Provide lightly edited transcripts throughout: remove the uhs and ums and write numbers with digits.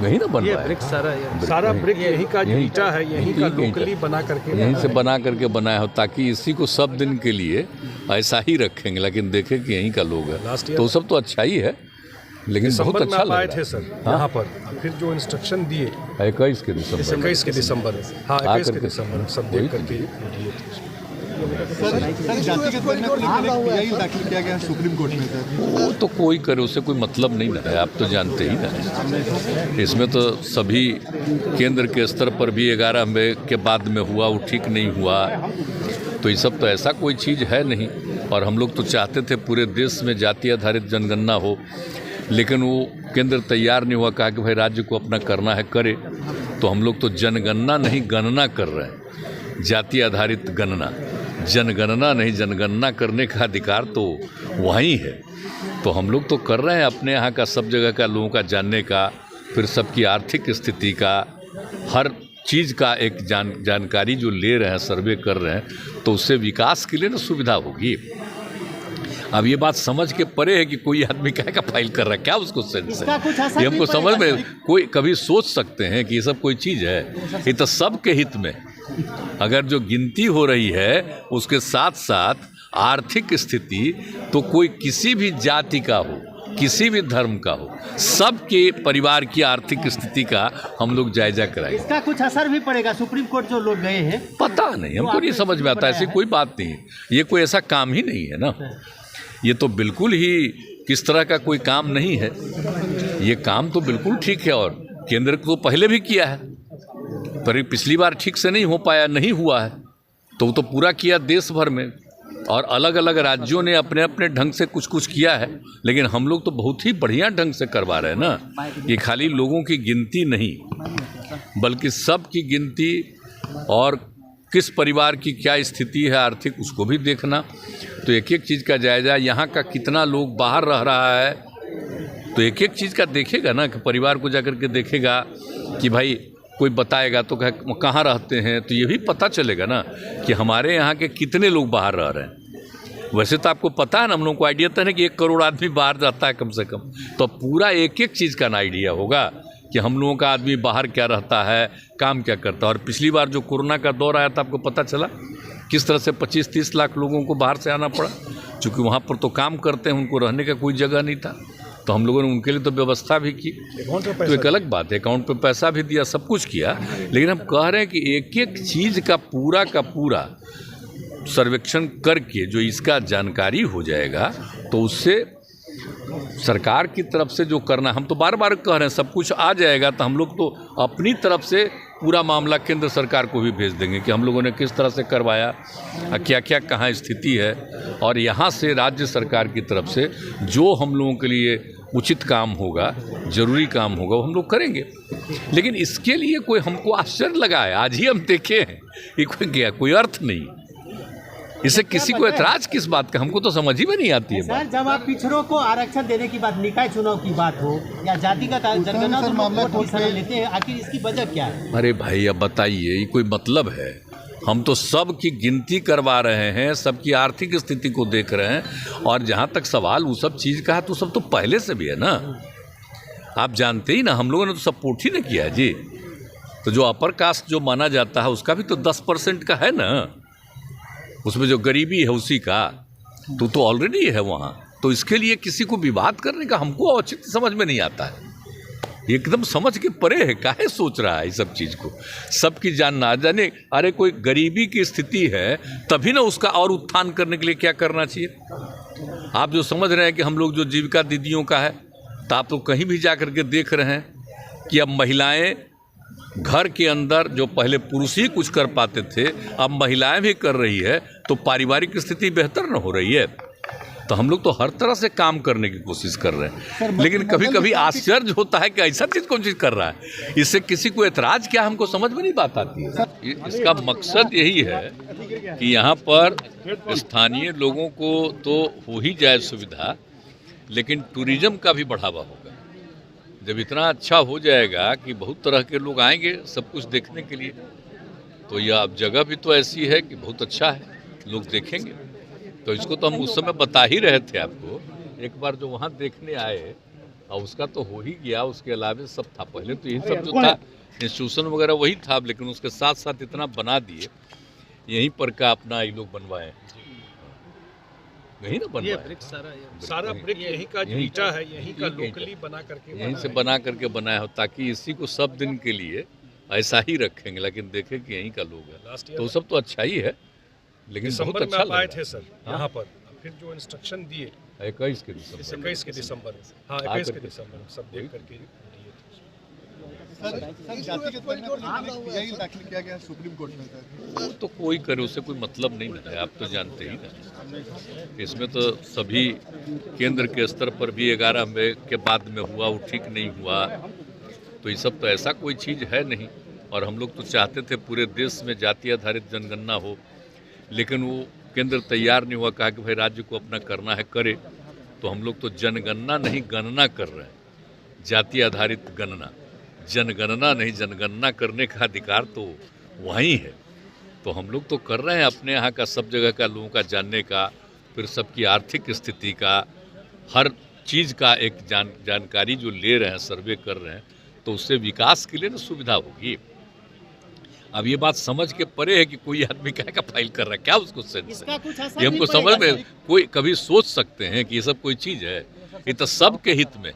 यही ना बन रहा है। सारा ब्रिक यहीं का ईटा है, यहीं का लोकली बना करके यहीं से बना करके बनाया हो, ताकि इसी को सब दिन के लिए ऐसा ही रखेंगे, लेकिन देखें कि यहीं का लोग है तो सब तो अच्छा ही है, लेकिन बहुत अच्छा लग रहा है। थे सर यहाँ पर, फिर जो इंस्ट्रक्शन दिए 21 के दिसंबर, 21 के दिसंबर, हाँ 21 के दिसंबर सब देख करके दिए थे। जातिगत दाखिल किया गया सुप्रीम कोर्ट में सर, वो तो कोई करे, उससे कोई मतलब नहीं ना है, आप तो जानते ही ना है। इसमें तो सभी केंद्र के स्तर पर भी 11 मई के बाद में हुआ, वो ठीक नहीं हुआ, तो ये सब तो ऐसा कोई चीज़ है नहीं। और हम लोग तो चाहते थे पूरे देश में जाति आधारित जनगणना हो, लेकिन वो केंद्र तैयार नहीं हुआ, कहा कि भाई राज्य को अपना करना है करे, तो हम लोग तो जनगणना नहीं गणना कर रहे हैं, जाति आधारित गणना, जनगणना नहीं, जनगणना करने का अधिकार तो वहीं है। तो हम लोग तो कर रहे हैं अपने यहाँ का, सब जगह का लोगों का जानने का, फिर सबकी आर्थिक स्थिति का, हर चीज़ का एक जानकारी जो ले रहे हैं, सर्वे कर रहे हैं, तो उससे विकास के लिए ना सुविधा होगी। अब ये बात समझ के परे है कि कोई आदमी क्या का फाइल कर रहा है, क्या उसको सेंस है, ये हमको समझ में कोई कभी सोच सकते हैं कि ये सब कोई चीज़ है? ये तो सबके हित में, अगर जो गिनती हो रही है उसके साथ साथ आर्थिक स्थिति, तो कोई किसी भी जाति का हो, किसी भी धर्म का हो, सबके परिवार की आर्थिक स्थिति का हम लोग जायजा कराएंगे। इसका कुछ असर भी पड़ेगा? सुप्रीम कोर्ट जो लोग गए हैं, पता नहीं, हमको नहीं समझ में आता, ऐसी कोई बात नहीं, ये कोई ऐसा काम ही नहीं है ना, ये तो बिल्कुल ही किस तरह का कोई काम नहीं है, ये काम तो बिल्कुल ठीक है, और केंद्र को पहले भी किया है, पर पिछली बार ठीक से नहीं हो पाया, नहीं हुआ है, तो वो तो पूरा किया देश भर में, और अलग अलग राज्यों ने अपने अपने ढंग से कुछ कुछ किया है, लेकिन हम लोग तो बहुत ही बढ़िया ढंग से करवा रहे हैं ना। ये खाली लोगों की गिनती नहीं, बल्कि सब की गिनती, और किस परिवार की क्या स्थिति है आर्थिक, उसको भी देखना, तो एक एक चीज़ का जायजा, यहाँ का कितना लोग बाहर रह रहा है, तो एक एक चीज़ का देखेगा ना, कि परिवार को जाकर के देखेगा कि भाई कोई बताएगा तो कहाँ रहते हैं, तो ये भी पता चलेगा ना कि हमारे यहाँ के कितने लोग बाहर रह रहे हैं। वैसे तो आपको पता है ना, हम लोगों को आइडिया था ना कि 1 करोड़ आदमी बाहर जाता है कम से कम, तो पूरा एक एक चीज़ का ना आइडिया होगा कि हम लोगों का आदमी बाहर क्या रहता है, काम क्या करता है। और पिछली बार जो कोरोना का दौर आया था, आपको पता चला किस तरह से 25-30 लाख लोगों को बाहर से आना पड़ा, क्योंकि वहाँ पर तो काम करते हैं, उनको रहने का कोई जगह नहीं था, तो हम लोगों ने उनके लिए तो व्यवस्था भी की, तो एक अलग बात है, अकाउंट पे पैसा भी दिया, सब कुछ किया, लेकिन हम कह रहे हैं कि एक एक चीज़ का पूरा सर्वेक्षण करके जो इसका जानकारी हो जाएगा, तो उससे सरकार की तरफ से जो करना, हम तो बार बार कह रहे हैं, सब कुछ आ जाएगा, तो हम लोग तो अपनी तरफ से पूरा मामला केंद्र सरकार को भी भेज देंगे कि हम लोगों ने किस तरह से करवाया, क्या क्या कहाँ स्थिति है, और यहाँ से राज्य सरकार की तरफ से जो हम लोगों के लिए उचित काम होगा, जरूरी काम होगा, वो हम लोग करेंगे। लेकिन इसके लिए कोई हमको आश्चर्य लगा है, आज ही हम देखे हैं, ये कोई अर्थ नहीं, इससे किसी को ऐतराज किस बात का, हमको तो समझ ही में नहीं आती है बात। जब आप पिछड़ों को आरक्षण देने की बात, निकाय चुनाव की बात हो या जातिगत जनगणना, तो मामला लेते हैं, आखिर इसकी वजह क्या है? अरे भाई अब बताइए, ये कोई मतलब है? हम तो सब की गिनती करवा रहे हैं, सबकी आर्थिक स्थिति को देख रहे हैं, और जहाँ तक सवाल वो सब चीज़ का है, तो सब तो पहले से भी है ना, आप जानते ही ना, हम लोगों ने तो सपोर्ट ही नहीं किया है जी। तो जो अपर कास्ट जो माना जाता है, उसका भी तो 10% का है ना, उसमें जो गरीबी है उसी का तो ऑलरेडी है वहाँ, तो इसके लिए किसी को विवाद करने का हमको औचित्य समझ में नहीं आता है, एकदम समझ के परे है, काहे सोच रहा है इस सब चीज़ को, सबकी जान ना जाने। अरे कोई गरीबी की स्थिति है, तभी ना उसका और उत्थान करने के लिए क्या करना चाहिए। आप जो समझ रहे हैं कि हम लोग जो जीविका दीदियों का है, तो आप तो कहीं भी जा कर के देख रहे हैं कि अब महिलाएं घर के अंदर, जो पहले पुरुष ही कुछ कर पाते थे, अब महिलाएं भी कर रही है, तो पारिवारिक स्थिति बेहतर न हो रही है। तो हम लोग तो हर तरह से काम करने की कोशिश कर रहे हैं, लेकिन कभी कभी आश्चर्य होता है कि ऐसा चीज़ कौन चीज़ कर रहा है, इससे किसी को ऐतराज क्या, हमको समझ में नहीं बात आती है। इसका मकसद यही है कि यहाँ पर स्थानीय लोगों को तो हो ही जाए सुविधा, लेकिन टूरिज्म का भी बढ़ावा होगा। जब इतना अच्छा हो जाएगा कि बहुत तरह के लोग आएंगे सब कुछ देखने के लिए, तो यह अब जगह भी तो ऐसी है कि बहुत अच्छा है, लोग देखेंगे। तो इसको तो हम उस समय बता ही रहे थे आपको, एक बार जो वहाँ देखने आए और उसका तो हो ही गया, उसके अलावा सब था। पहले तो यही सब जो था इंस्टीट्यूशन वगैरह वही था, लेकिन उसके साथ साथ इतना बना दिए, यहीं पर का अपना ये लोग बनवाए, यही ना बनवाए, सारा ब्रिक यहीं का ईटा है, यहीं का लोकली बना करके यहीं से बना करके बनाया हो, ताकि इसी को सब दिन के लिए ऐसा ही रखेंगे, लेकिन देखें कि यहीं का लोग है, तो सब तो अच्छा ही है, लेकिन बहुत अच्छा आए थे सर यहाँ पर। फिर जो इंस्ट्रक्शन दिए 21 के दिसंबर, 21 के दिसंबर, हाँ 21 के दिसंबर सब देख करके जातिगत दाखिल किया गया सुप्रीम कोर्ट में। वो तो कोई करे, उससे कोई मतलब नहीं है, आप तो जानते ही ना। इसमें तो सभी केंद्र के स्तर पर भी 11 मई के बाद में हुआ, वो ठीक नहीं हुआ, तो ये सब तो ऐसा कोई चीज़ है नहीं। और हम लोग तो चाहते थे पूरे देश में जाति आधारित जनगणना हो, लेकिन वो केंद्र तैयार नहीं हुआ, कहा कि भाई राज्य को अपना करना है करे। तो हम लोग तो जनगणना नहीं गणना कर रहे हैं, जाति आधारित गणना, जनगणना नहीं, जनगणना करने का अधिकार तो वहीं है। तो हम लोग तो कर रहे हैं अपने यहाँ का, सब जगह का लोगों का जानने का, फिर सबकी आर्थिक स्थिति का, हर चीज़ का एक जानकारी जो ले रहे हैं, सर्वे कर रहे हैं, तो उससे विकास के लिए ना सुविधा होगी। अब ये बात समझ के परे है कि कोई आदमी क्या का फाइल कर रहा है, क्या उसको सेंस है, ये हमको समझ में कोई कभी सोच सकते हैं कि ये सब कोई चीज़ है? ये तो सबके हित में,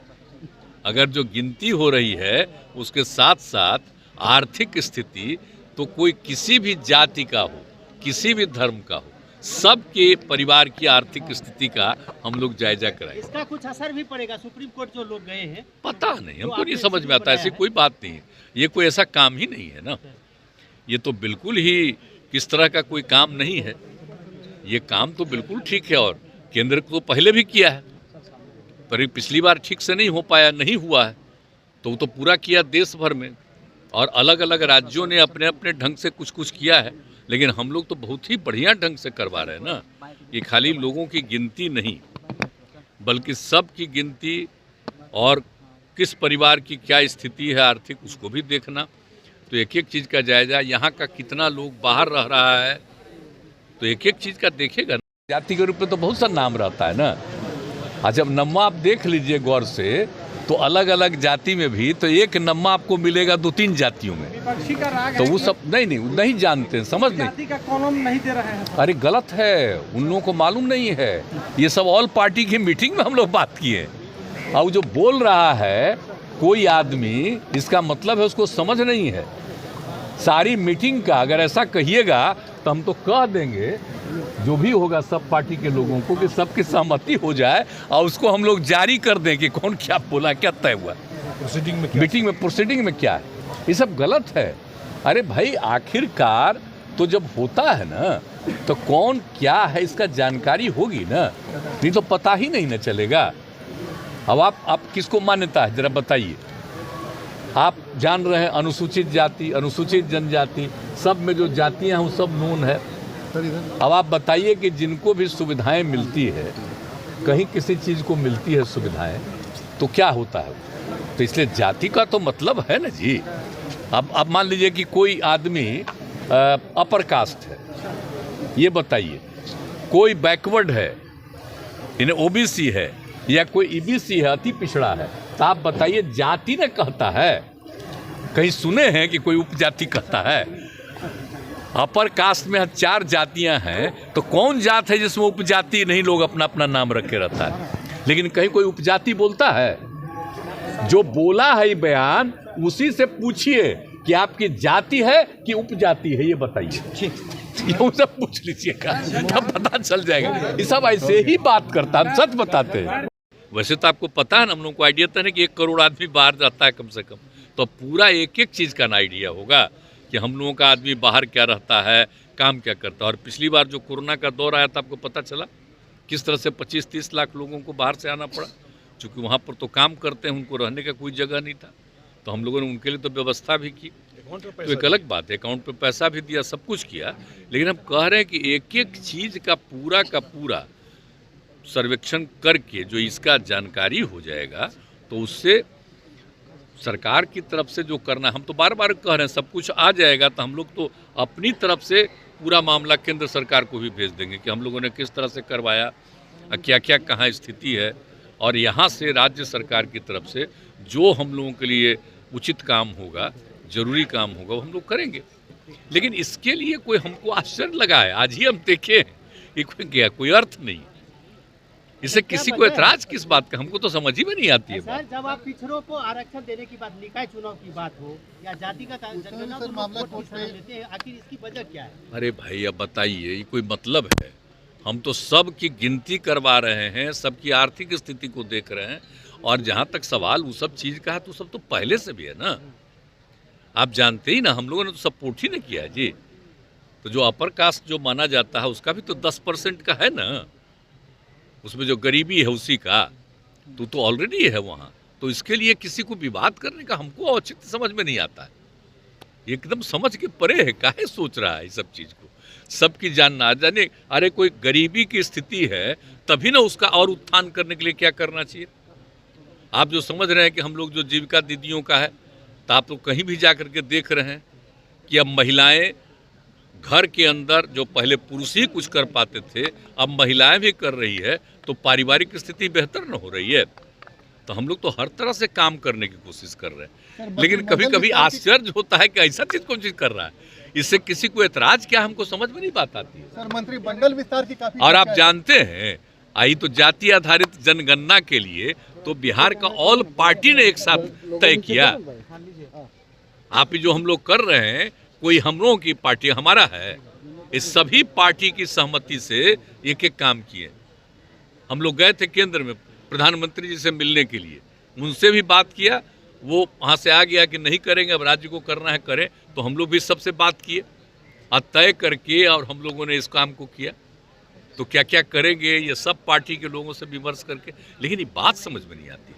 अगर जो गिनती हो रही है उसके साथ साथ आर्थिक स्थिति, तो कोई किसी भी जाति का हो, किसी भी धर्म का हो, सबके परिवार की आर्थिक स्थिति का हम लोग जायजा कराएं। इसका कुछ असर भी पड़ेगा? सुप्रीम कोर्ट जो लोग गए हैं, पता नहीं, हमको नहीं समझ में आता, ऐसी कोई बात नहीं, ये कोई ऐसा काम ही नहीं है ना, ये तो बिल्कुल ही किस तरह का कोई काम नहीं है, ये काम तो बिल्कुल ठीक है। और केंद्र को पहले भी किया है, पर पिछली बार ठीक से नहीं हो पाया, नहीं हुआ है, तो वो तो पूरा किया देश भर में, और अलग अलग राज्यों ने अपने अपने ढंग से कुछ कुछ किया है, लेकिन हम लोग तो बहुत ही बढ़िया ढंग से करवा रहे हैं ना। ये खाली लोगों की गिनती नहीं, बल्कि सब की गिनती, और किस परिवार की क्या स्थिति है आर्थिक, उसको भी देखना। तो एक एक चीज़ का जायजा, यहाँ का कितना लोग बाहर रह रहा है, तो एक एक चीज़ का देखेगा। जाति के रूप में तो बहुत सा नाम रहता है ना, और जब नम्मा आप देख लीजिए गौर से, तो अलग अलग जाति में भी तो एक नम्मा आपको मिलेगा 2-3 जातियों में, तो वो सब नहीं जानते, समझ नहीं, का कॉलम नहीं दे रहे हैं। अरे गलत है, उन लोगों को मालूम नहीं है, ये सब ऑल पार्टी की मीटिंग में हम लोग बात किए, और जो बोल रहा है कोई आदमी, इसका मतलब है उसको समझ नहीं है सारी मीटिंग का। अगर ऐसा कहिएगा तो हम तो कह देंगे, जो भी होगा सब पार्टी के लोगों को, कि सबकी सहमति हो जाए और उसको हम लोग जारी कर दें कि कौन क्या बोला, क्या तय हुआ प्रोसीडिंग में, मीटिंग में, प्रोसीडिंग में क्या है, ये सब गलत है। अरे भाई, आखिरकार तो जब होता है ना, तो कौन क्या है इसका जानकारी होगी ना, नहीं तो पता ही नहीं ना चलेगा। अब आप किसको मान्यता है जरा बताइए? आप जान रहे हैं अनुसूचित जाति, अनुसूचित जनजाति, सब में जो जातियां हैं वो सब नून है। अब आप बताइए कि जिनको भी सुविधाएं मिलती है, कहीं किसी चीज़ को मिलती है सुविधाएं, तो क्या होता है? तो इसलिए जाति का तो मतलब है ना जी। अब मान लीजिए कि कोई आदमी अपर कास्ट है, ये बताइए, कोई बैकवर्ड है, इन्हें ओबीसी है, या कोई ईबीसी है, अति पिछड़ा है, तो आप बताइए जाति ने कहता है? कहीं सुने हैं कि कोई उपजाति कहता है? अपर कास्ट में 4 जातियां हैं, तो कौन जात है जिसमें उपजाति नहीं लोग अपना अपना नाम रख के रहता है? लेकिन कहीं कोई उपजाति बोलता है? जो बोला है ये बयान, उसी से पूछिए कि आपकी जाति है कि उपजाति है, ये बताइए। ये सब पूछ लीजिएगा, तब पता चल जाएगा। ये सब ऐसे ही बात करता है, सच बताते हैं। वैसे तो आपको पता है ना, हम लोग को आइडिया था ना कि 1 करोड़ आदमी बाहर जाता है कम से कम, तो पूरा एक एक चीज़ का ना आइडिया होगा कि हम लोगों का आदमी बाहर क्या रहता है, काम क्या करता है। और पिछली बार जो कोरोना का दौर आया था, आपको पता चला किस तरह से 25-30 लाख लोगों को बाहर से आना पड़ा, क्योंकि वहाँ पर तो काम करते हैं, उनको रहने का कोई जगह नहीं था, तो हम लोगों ने उनके लिए तो व्यवस्था भी की। तो एक अलग बात है, अकाउंट पे पैसा भी दिया, सब कुछ किया, लेकिन हम कह रहे हैं कि एक एक चीज़ का पूरा सर्वेक्षण करके जो इसका जानकारी हो जाएगा, तो उससे सरकार की तरफ से जो करना, हम तो बार बार कह रहे हैं, सब कुछ आ जाएगा, तो हम लोग तो अपनी तरफ से पूरा मामला केंद्र सरकार को भी भेज देंगे कि हम लोगों ने किस तरह से करवाया, क्या क्या कहाँ स्थिति है, और यहाँ से राज्य सरकार की तरफ से जो हम लोगों के लिए उचित काम होगा, जरूरी काम होगा, वो हम लोग करेंगे। लेकिन इसके लिए कोई हमको आश्चर्य लगा है, आज ही हम देखे ये कोई अर्थ नहीं। इससे किसी को ऐतराज किस बात का, हमको तो समझ ही में नहीं आती है बात। सर, जब आप पिछड़ों को आरक्षण देने की बात, निकाय चुनाव की बात हो या जातिगत जनगणना को लोग वोट की शरण लेते हैं, आखिर इसकी वजह क्या है? अरे भाई अब बताइए, ये कोई मतलब है? हम तो सब की गिनती करवा रहे हैं, सबकी आर्थिक स्थिति को देख रहे हैं, और जहाँ तक सवाल वो सब चीज़ का है तो सब तो पहले से भी है ना। आप जानते ही ना, हम लोगों ने तो सपोर्ट ही नहीं किया है जी। तो जो अपर कास्ट जो माना जाता है उसका भी तो 10% का है ना, उसमें जो गरीबी है उसी का तो ऑलरेडी है वहाँ। तो इसके लिए किसी को विवाद करने का हमको औचित्य समझ में नहीं आता है। एकदम समझ के परे है, काहे सोच रहा है इस सब चीज़ को। सबकी जान ना जाने, अरे कोई गरीबी की स्थिति है तभी ना उसका और उत्थान करने के लिए क्या करना चाहिए। आप जो समझ रहे हैं कि हम लोग जो जीविका दीदियों का है, तो आप लोग कहीं भी जा कर के देख रहे हैं कि अब महिलाएं घर के अंदर जो पहले पुरुष ही कुछ कर पाते थे, अब महिलाएं भी कर रही है, तो पारिवारिक स्थिति बेहतर न हो रही है। तो हम लोग तो हर तरह से काम करने की कोशिश कर रहे हैं, लेकिन कभी कभी आश्चर्य होता है कि ऐसा चीज कौन चीज कर रहा है, इससे किसी को ऐतराज क्या हमको समझ में नहीं बात आती है। सर, मंत्रिमंडल विस्तार की काफी और आप जानते हैं, आई तो जाति आधारित जनगणना के लिए तो बिहार का ऑल पार्टी ने एक साथ तय किया। आप जो हम लोग कर रहे हैं, कोई हम लोगों की पार्टी हमारा है, इस सभी पार्टी की सहमति से एक एक काम किए। हम लोग गए थे केंद्र में प्रधानमंत्री जी से मिलने के लिए, उनसे भी बात किया, वो वहाँ से आ गया कि नहीं करेंगे, अब राज्य को करना है करें। तो हम लोग भी सबसे बात किए और तय करके, और हम लोगों ने इस काम को किया। तो क्या क्या करेंगे ये सब पार्टी के लोगों से विमर्श करके, लेकिन ये बात समझ में नहीं आती।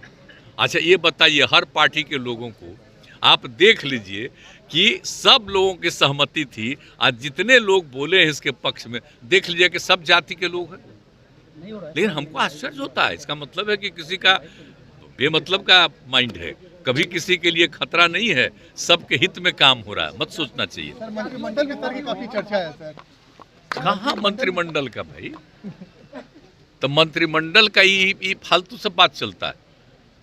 अच्छा ये बताइए, हर पार्टी के लोगों को आप देख लीजिए कि सब लोगों की सहमति थी, आज जितने लोग बोले हैं इसके पक्ष में, देख लीजिए कि सब जाति के लोग हैं। लेकिन हमको आश्चर्य होता है, इसका मतलब है कि किसी का बेमतलब का माइंड है, कभी किसी के लिए खतरा नहीं है, सबके हित में काम हो रहा है, मत सोचना चाहिए। सर, मंत्रिमंडल विस्तार की काफी चर्चा है सर। कहाँ मंत्रिमंडल का भाई, तो मंत्रिमंडल का ही फालतू से बात चलता है।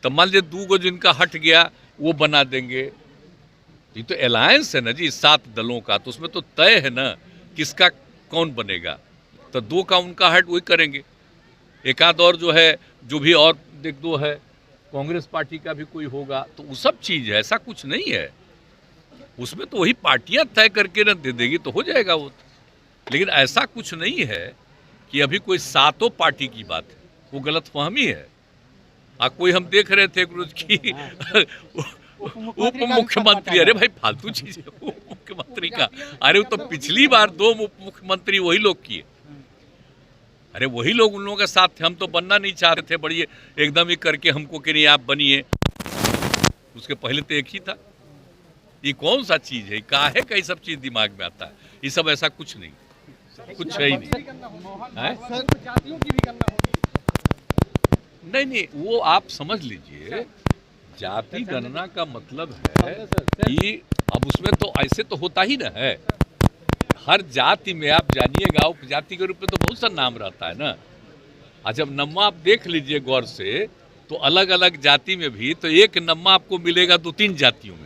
तो मान लीजिए 2 गो जिनका हट गया वो बना देंगे, ये तो अलायंस है ना जी 7 दलों का, तो उसमें तो तय है ना किसका कौन बनेगा। तो 2 का उनका हट वही करेंगे, एक आध और जो है, जो भी और 1-2 है, कांग्रेस पार्टी का भी कोई होगा, तो वो सब चीज़ है, ऐसा कुछ नहीं है उसमें। तो वही पार्टियां तय करके न दे देगी तो हो जाएगा वो। लेकिन ऐसा कुछ नहीं है कि अभी कोई 7 पार्टी की बात है, वो गलतफहमी है। कोई हम देख रहे थे कि उप मुख्यमंत्री, अरे भाई फालतू चीज है उप मुख्यमंत्री का। अरे वो तो पिछली बार 2 उप मुख्यमंत्री वही लोग किए, अरे वही लोग उन लोगों के साथ थे। हम तो बनना नहीं चाह रहे थे, बड़ी एकदम ही करके हमको कि नहीं आप बनिए, उसके पहले तो एक ही था। ये कौन सा चीज है, काहे का ये सब चीज दिमाग में आता है, ये सब ऐसा कुछ नहीं, कुछ है ही नहीं। नहीं, वो आप समझ लीजिए, जाति गणना का मतलब है कि अब उसमें तो ऐसे तो होता ही ना है, हर जाति में आप जानिएगा उपजाति के रूप में तो बहुत सा नाम रहता है ना। जब नम्मा आप देख लीजिए गौर से, तो अलग अलग जाति में भी तो एक नम्मा आपको मिलेगा 2-3 जातियों में।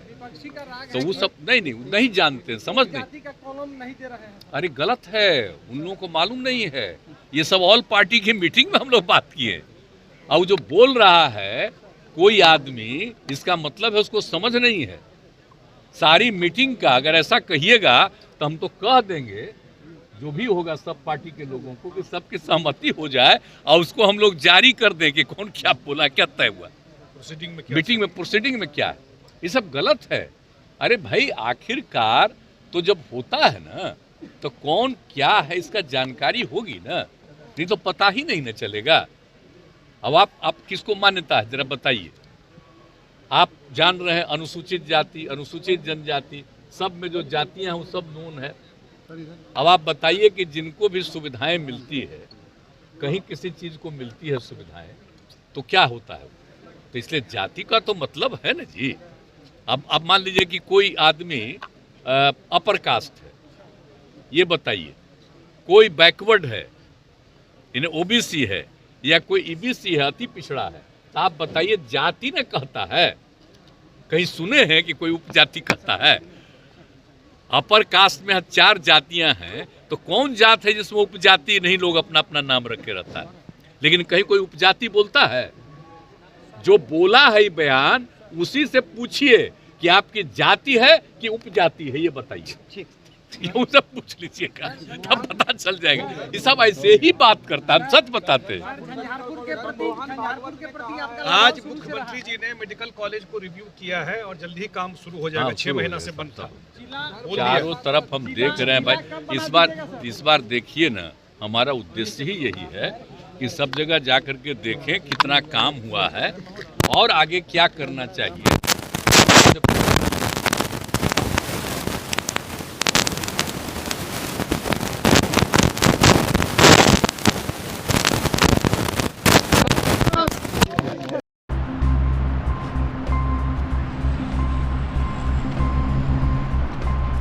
तो वो सब नहीं जानते, समझ नहीं दे रहे हैं। अरे गलत है, उन लोगों को मालूम नहीं है। ये सब ऑल पार्टी की मीटिंग में हम लोग बात किए। अब जो बोल रहा है कोई आदमी, इसका मतलब है उसको समझ नहीं है। सारी मीटिंग का अगर ऐसा कहिएगा तो हम तो कह देंगे, जो भी होगा सब पार्टी के लोगों को, कि सबकी सहमति हो जाए और उसको हम लोग जारी कर दें कि कौन क्या बोला, क्या तय हुआ मीटिंग में, प्रोसीडिंग में क्या है। ये सब गलत है। अरे भाई आखिरकार तो जब होता है ना, तो कौन क्या है इसका जानकारी होगी ना, नहीं तो पता ही नहीं न चलेगा। अब आप किसको मान्यता है जरा बताइए। आप जान रहे हैं अनुसूचित जाति, अनुसूचित जनजाति, सब में जो जातियां हैं वो सब नोन है। अब आप बताइए कि जिनको भी सुविधाएं मिलती है, कहीं किसी चीज को मिलती है सुविधाएं, तो क्या होता है। तो इसलिए जाति का तो मतलब है ना जी। अब मान लीजिए कि कोई आदमी अपर कास्ट है, ये बताइए, कोई बैकवर्ड है, इन्हें ओबीसी है, या कोई ईबीसी है, अति पिछड़ा है, तो आप बताइए जाति ने कहता है? कहीं सुने हैं कि कोई उपजाति कहता है? अपर कास्ट में 4 जातियां हैं, तो कौन जात है जिसमें उपजाति नहीं लोग अपना अपना नाम रखे रहता है? लेकिन कहीं कोई उपजाति बोलता है? जो बोला है ये बयान, उसी से पूछिए कि आपकी जाति है कि उपजाति है, ये बताइए। ये सब पूछ लीजिएगा, तब पता चल जाएगा। ये सब ऐसे ही बात करता है, सच बताते हैं। आज मुख्यमंत्री जी ने मेडिकल कॉलेज को रिव्यू किया है और जल्दी ही काम शुरू हो जाएगा। 6 महीना से बंद था। चारों तरफ हम देख रहे हैं भाई। इस बार देखिए ना, हमारा उद्देश्य ही यही है कि सब जगह जा करके देखें कितना काम हुआ है और आगे क्या करना चाहिए।